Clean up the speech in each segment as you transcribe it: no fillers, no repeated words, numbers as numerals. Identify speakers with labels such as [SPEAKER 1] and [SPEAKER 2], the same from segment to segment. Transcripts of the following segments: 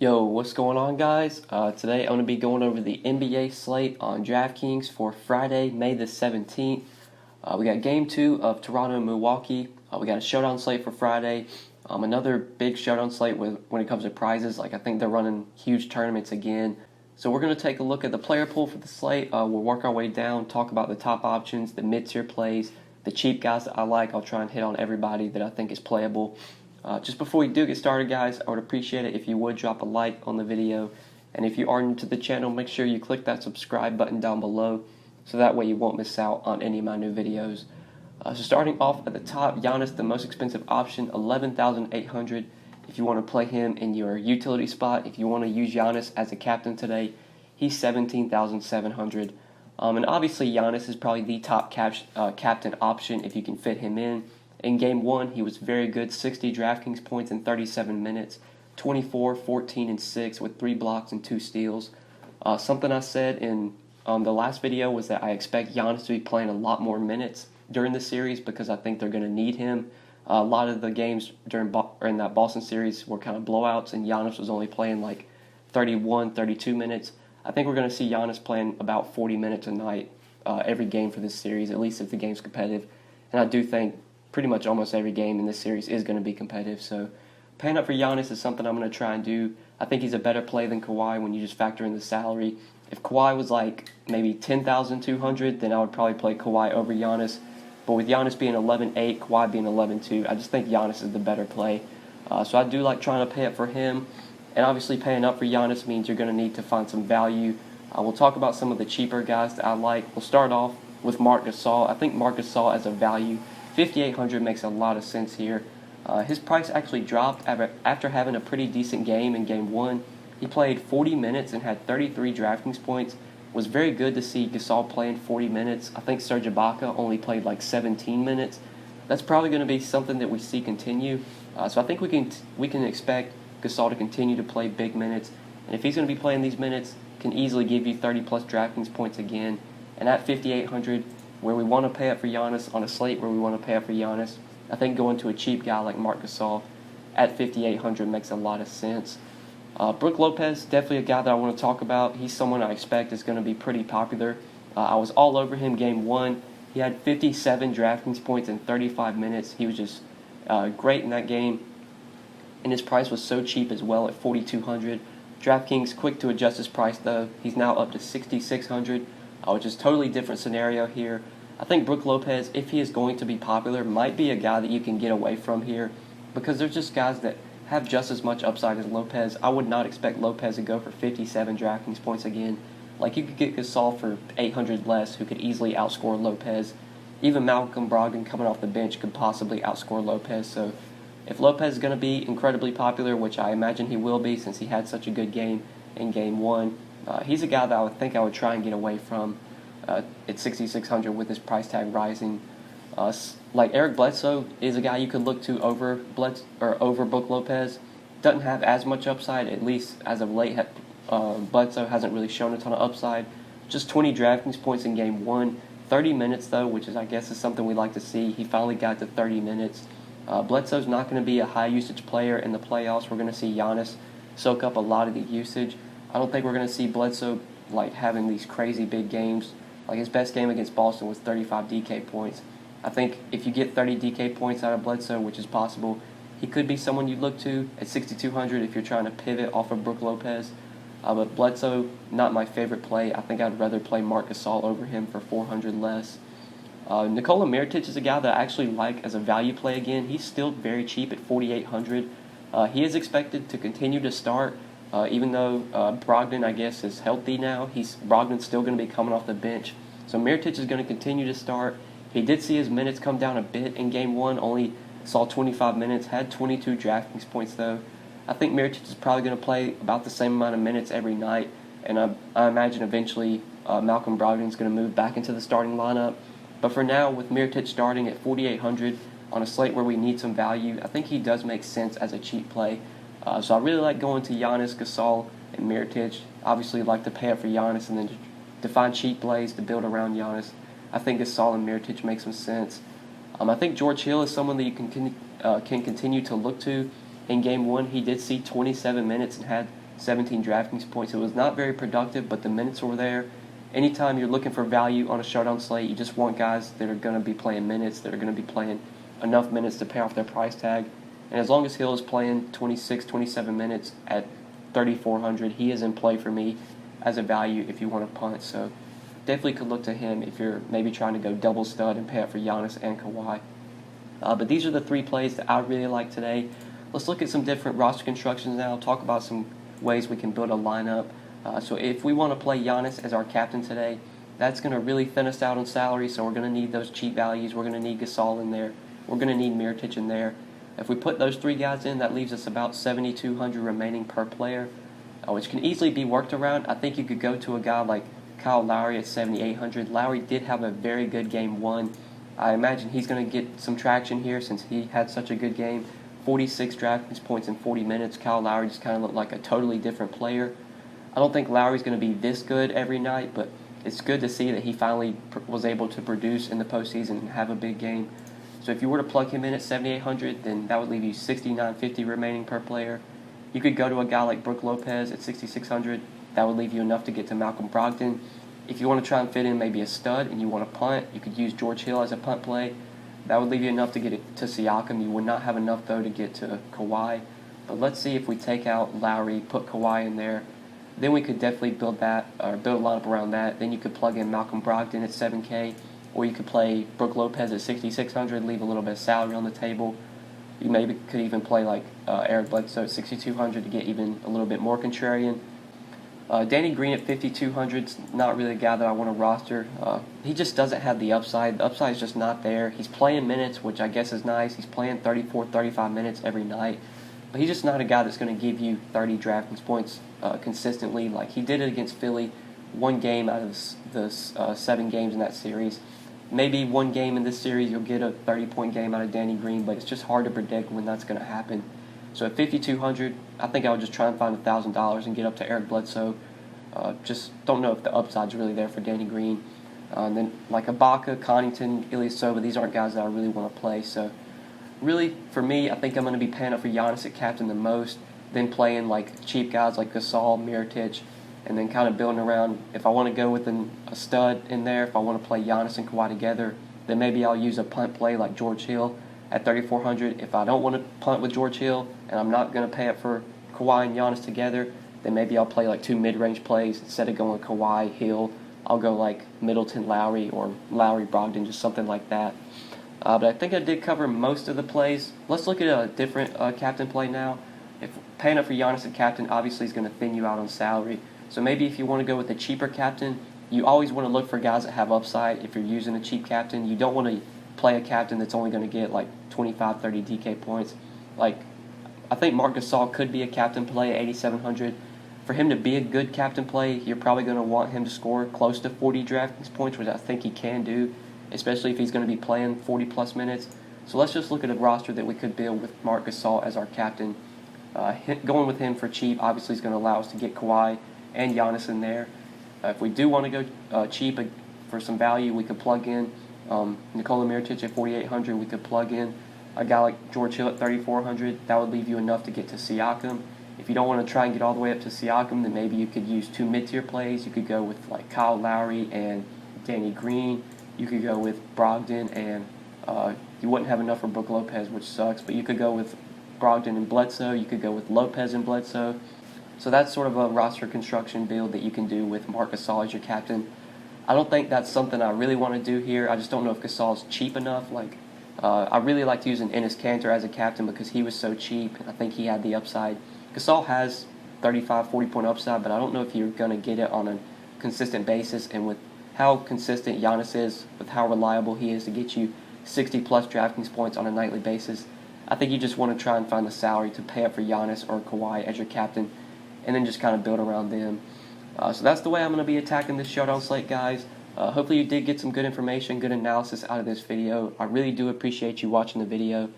[SPEAKER 1] Yo, what's going on, guys? Today I'm going to be going over the NBA slate on DraftKings for Friday, May the 17th. We got Game 2 of Toronto and Milwaukee. We got a Showdown slate for Friday. Another big Showdown slate when it comes to prizes. I think they're running huge tournaments again. So we're going to take a look at the player pool for the slate. We'll work our way down, talk about the top options, the mid-tier plays, the cheap guys that I like. I'll try and hit on everybody that I think is playable. Just before we do get started, guys, I would appreciate it if you would drop a like on the video. And if you are new to the channel, make sure you click that subscribe button down below so that way you won't miss out on any of my new videos. So starting off at the top, Giannis, the most expensive option, $11,800. If you want to play him in your utility spot, if you want to use Giannis as a captain today, he's $17,700. And obviously Giannis is probably the top captain option if you can fit him in. In Game 1, he was very good, 60 DraftKings points in 37 minutes, 24, 14, and 6 with 3 blocks and 2 steals. Something I said in the last video was that I expect Giannis to be playing a lot more minutes during the series because I think they're going to need him. A lot of the games in that Boston series were kind of blowouts, and Giannis was only playing like 31, 32 minutes. I think we're going to see Giannis playing about 40 minutes a night every game for this series, at least if the game's competitive. And I do think pretty much almost every game in this series is going to be competitive. So paying up for Giannis is something I'm going to try and do. I think he's a better play than Kawhi when you just factor in the salary. If Kawhi was like maybe $10,200, then I would probably play Kawhi over Giannis. But with Giannis being 11.8, Kawhi being 11.2, I just think Giannis is the better play. So I do like trying to pay up for him. And obviously paying up for Giannis means you're going to need to find some value. We'll talk about some of the cheaper guys that I like. We'll start off with Marc Gasol. I think Marc Gasol as a value, $5,800 makes a lot of sense here. His price actually dropped after having a pretty decent game in Game 1. He played 40 minutes and had 33 DraftKings points. It was very good to see Gasol playing 40 minutes. I think Serge Ibaka only played like 17 minutes. That's probably going to be something that we see continue. So I think we can expect Gasol to continue to play big minutes. And if he's going to be playing these minutes, can easily give you 30-plus DraftKings points again. And at $5,800, where we want to pay up for Giannis, on a slate where we want to pay up for Giannis, I think going to a cheap guy like Marc Gasol at $5,800 makes a lot of sense. Brook Lopez, definitely a guy that I want to talk about. He's someone I expect is going to be pretty popular. I was all over him Game 1. He had 57 DraftKings points in 35 minutes. He was just great in that game. And his price was so cheap as well at $4,200. DraftKings quick to adjust his price though. He's now up to $6,600. Which is a totally different scenario here. I think Brook Lopez, if he is going to be popular, might be a guy that you can get away from here because there's just guys that have just as much upside as Lopez. I would not expect Lopez to go for 57 DraftKings points again. Like you could get Gasol for 800 less who could easily outscore Lopez. Even Malcolm Brogdon coming off the bench could possibly outscore Lopez. So if Lopez is going to be incredibly popular, which I imagine he will be since he had such a good game in Game 1, he's a guy that I would try and get away from at $6,600 with his price tag rising. Like Eric Bledsoe is a guy you could look to over Brook Lopez. Doesn't have as much upside, at least as of late. Bledsoe hasn't really shown a ton of upside. Just 20 DraftKings points in Game 1. 30 minutes though, which I guess is something we like to see. He finally got to 30 minutes. Bledsoe's not going to be a high usage player in the playoffs. We're going to see Giannis soak up a lot of the usage. I don't think we're going to see Bledsoe like having these crazy big games. Like his best game against Boston was 35 DK points. I think if you get 30 DK points out of Bledsoe, which is possible, he could be someone you look to at $6,200 if you're trying to pivot off of Brook Lopez. But Bledsoe, not my favorite play. I think I'd rather play Marc Gasol over him for $400 less. Nikola Mirotic is a guy that I actually like as a value play again. He's still very cheap at $4,800. He is expected to continue to start. Even though Brogdon, I guess, is healthy now, Brogdon's still going to be coming off the bench. So Mirotic is going to continue to start. He did see his minutes come down a bit in Game 1, only saw 25 minutes, had 22 DraftKings points though. I think Mirotic is probably going to play about the same amount of minutes every night, and I imagine eventually Malcolm Brogdon is going to move back into the starting lineup. But for now, with Mirotic starting at $4,800 on a slate where we need some value, I think he does make sense as a cheap play. So I really like going to Giannis, Gasol, and Mirotic. Obviously, like to pay up for Giannis and then to find cheap plays to build around Giannis. I think Gasol and Mirotic make some sense. I think George Hill is someone that you can continue to look to. In Game 1, he did see 27 minutes and had 17 DraftKings points. It was not very productive, but the minutes were there. Anytime you're looking for value on a showdown slate, you just want guys that are going to be playing minutes, that are going to be playing enough minutes to pay off their price tag. And as long as Hill is playing 26, 27 minutes at 3,400, he is in play for me as a value if you want to punt. So definitely could look to him if you're maybe trying to go double stud and pay up for Giannis and Kawhi. But these are the three plays that I really like today. Let's look at some different roster constructions now, talk about some ways we can build a lineup. So if we want to play Giannis as our captain today, that's going to really thin us out on salary, so we're going to need those cheap values. We're going to need Gasol in there. We're going to need Mirotic in there. If we put those three guys in, that leaves us about 7,200 remaining per player, which can easily be worked around. I think you could go to a guy like Kyle Lowry at 7,800. Lowry did have a very good game one. I imagine he's going to get some traction here since he had such a good game. 46 DraftKings points in 40 minutes. Kyle Lowry just kind of looked like a totally different player. I don't think Lowry's going to be this good every night, but it's good to see that he finally was able to produce in the postseason and have a big game. So if you were to plug him in at 7,800, then that would leave you 6,950 remaining per player. You could go to a guy like Brook Lopez at 6,600. That would leave you enough to get to Malcolm Brogdon. If you want to try and fit in maybe a stud and you want to punt, you could use George Hill as a punt play. That would leave you enough to get it to Siakam. You would not have enough, though, to get to Kawhi. But let's see if we take out Lowry, put Kawhi in there. Then we could definitely build a lineup around that. Then you could plug in Malcolm Brogdon at 7K, or you could play Brook Lopez at 6,600, leave a little bit of salary on the table. You maybe could even play like Eric Bledsoe at 6,200 to get even a little bit more contrarian. Danny Green at 5,200 is not really a guy that I want to roster. He just doesn't have the upside. The upside is just not there. He's playing minutes, which I guess is nice. He's playing 34, 35 minutes every night. But he's just not a guy that's going to give you 30 DraftKings points consistently. Like he did it against Philly, one game out of the 7 games in that series. Maybe one game in this series you'll get a 30-point game out of Danny Green, but it's just hard to predict when that's going to happen. So at 5,200, I think I would just try and find $1,000 and get up to Eric Bledsoe. Just don't know if the upside's really there for Danny Green. And then like Ibaka, Connaughton, Ilyasova, these aren't guys that I really want to play. So really, for me, I think I'm going to be paying up for Giannis at captain the most, then playing like cheap guys like Gasol, Mirotic, and then kind of building around. If I want to go with a stud in there, if I want to play Giannis and Kawhi together, then maybe I'll use a punt play like George Hill at 3,400. If I don't want to punt with George Hill and I'm not going to pay up for Kawhi and Giannis together, then maybe I'll play like 2 mid-range plays. Instead of going Kawhi, Hill, I'll go like Middleton, Lowry, or Lowry, Brogdon, just something like that. But I think I did cover most of the plays. Let's look at a different captain play now. If paying up for Giannis at captain obviously is going to thin you out on salary. So maybe if you want to go with a cheaper captain, you always want to look for guys that have upside. If you're using a cheap captain, you don't want to play a captain that's only going to get like 25, 30 DK points. Like, I think Marc Gasol could be a captain play at 8,700. For him to be a good captain play, you're probably going to want him to score close to 40 DraftKings points, which I think he can do, especially if he's going to be playing 40-plus minutes. So let's just look at a roster that we could build with Marc Gasol as our captain. Going with him for cheap obviously is going to allow us to get Kawhi and Giannis in there. If we do want to go cheap for some value, we could plug in Nikola Mirotic at 4,800. We could plug in a guy like George Hill at 3,400. That would leave you enough to get to Siakam. If you don't want to try and get all the way up to Siakam, then maybe you could use 2 mid-tier plays. You could go with like Kyle Lowry and Danny Green. You could go with Brogdon, and you wouldn't have enough for Brook Lopez, which sucks. But you could go with Brogdon and Bledsoe. You could go with Lopez and Bledsoe. So that's sort of a roster construction build that you can do with Marc Gasol as your captain. I don't think that's something I really want to do here. I just don't know if Gasol's cheap enough. I really liked using Enes Kanter as a captain because he was so cheap, and I think he had the upside. Gasol has 35, 40-point upside, but I don't know if you're going to get it on a consistent basis. And with how consistent Giannis is, with how reliable he is to get you 60-plus DraftKings points on a nightly basis, I think you just want to try and find the salary to pay up for Giannis or Kawhi as your captain, and then just kind of build around them. So that's the way I'm going to be attacking this Showdown slate, guys. Hopefully you did get some good information, good analysis out of this video. I really do appreciate you watching the video.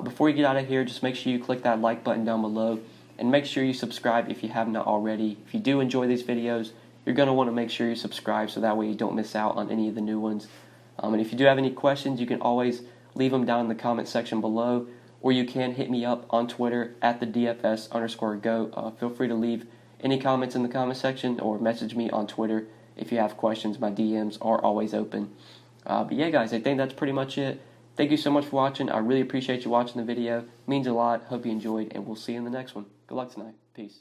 [SPEAKER 1] Before you get out of here, just make sure you click that like button down below, and make sure you subscribe if you have not already. If you do enjoy these videos, you're going to want to make sure you subscribe so that way you don't miss out on any of the new ones. And if you do have any questions, you can always leave them down in the comment section below, or you can hit me up on Twitter at the DFS_GOAT. Feel free to leave any comments in the comment section or message me on Twitter if you have questions. My DMs are always open. But yeah, guys, I think that's pretty much it. Thank you so much for watching. I really appreciate you watching the video. It means a lot. Hope you enjoyed, and we'll see you in the next one. Good luck tonight. Peace.